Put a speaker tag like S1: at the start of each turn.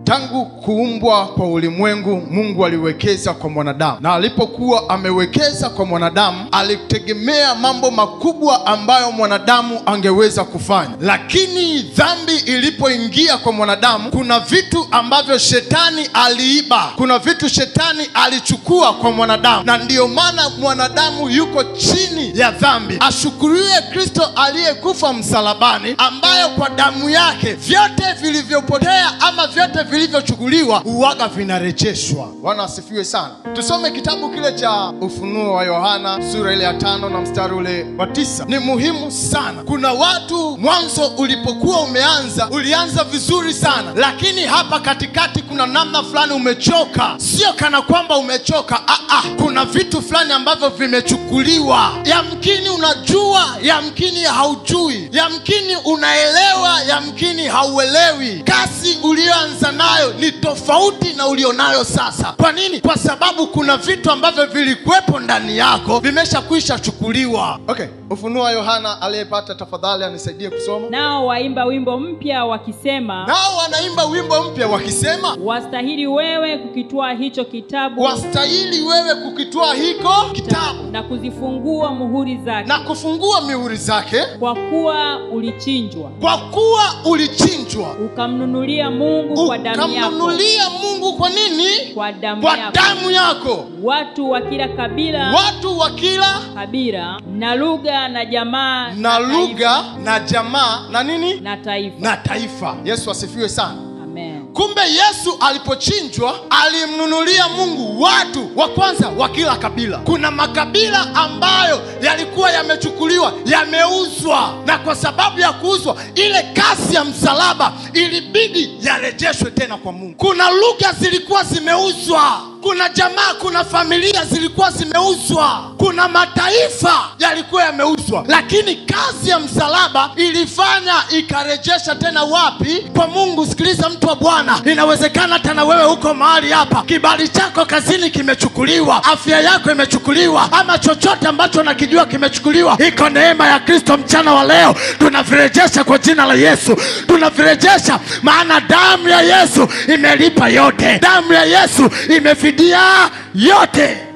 S1: Tangu kuumbwa kwa ulimwengu, Mungu aliwekeza kwa mwanadamu, na alipokuwa amewekeza kwa mwanadamu, alitegemea mambo makubwa ambayo mwanadamu angeweza kufanya. Lakini dhambi ilipoingia kwa mwanadamu, kuna vitu ambavyo shetani aliiba, kuna vitu shetani alichukua kwa mwanadamu, na ndiyo maana mwanadamu yuko chini ya dhambi. Ashukuriwe Kristo aliyekufa msalabani, ambayo kwa damu yake vyote vilivyopotea ama vyote vilivyochukuliwa uwaga vinarejeshwa. Bwana asifiwe sana. Tusome kitabu kile cha Ufunuo wa Yohana sura ile ya 5 na mstari ule wa 9. Ni muhimu sana. Kuna watu mwanzo ulipokuwa ulianza vizuri sana, lakini hapa katikati kuna namna fulani umechoka. Sio kana kwamba umechoka, kuna vitu fulani ambavyo vimechukuliwa. Yamkini unajua, yamkini haujui, yamkini unaelewa, yamkini hauelewi. Kasi ulioanza nayo ni tofauti na ulionayo sasa. Kwa nini? Kwa sababu kuna vitu ambavyo vilikuwepo ndani yako vimeshakwisha chukuliwa. Okay, Ufunuo wa Yohana, aliyepata tafadhali anisaidie kusoma.
S2: Nao waimba wimbo mpya wakisema.
S1: Nao wanaimba wimbo mpya wakisema,
S2: wastahili wewe kukitwaa hicho kitabu.
S1: Wastahili wewe kukitwaa hiko kitabu
S2: na kuzifungua muhuri zake.
S1: Na kufungua mihuri zake.
S2: Kwa kuwa ulichinjwa.
S1: Kwa kuwa ulichinjwa.
S2: Ukamnunulia Mungu kwa damu yako.
S1: Ukamnunulia Mungu kwa nini?
S2: Kwa damu
S1: yako.
S2: Kwa
S1: damu yako.
S2: Watu wa kila kabila.
S1: Watu wa kila
S2: kabila na lugha na jamaa
S1: na lugha na jamaa na nini?
S2: Na taifa.
S1: Na taifa. Yesu asifiwe sana.
S2: Amen.
S1: Kumbe Yesu alipochinjwa alimnunulia Mungu watu wa kwanza wa kila kabila. Kuna makabila ambayo yalikuwa yamechukuliwa, yameuzwa, na kwa sababu ya kuuzwa, ile kasi ya msalaba ilibidi yarejeshwe tena kwa Mungu. Kuna lugha zilikuwa zimeuzwa, kuna jamaa, kuna familia zilikuwa zimeuzwa, kuna mataifa yalikuwa yameuzwa, lakini kazi ya msalaba ilifanya ikarejesha tena wapi? Kwa Mungu. Sikiliza mtu wa Bwana, inawezekana hata na wewe uko mahali hapa, kibali chako kazini kimechukuliwa, afya yako imechukuliwa, ama chochote ambacho unakijua kimechukuliwa. Iko neema ya Kristo mchana wa leo, tunavirejesha kwa jina la Yesu. Tunavirejesha maana damu ya Yesu imelipa yote. Damu ya Yesu imefidia yote.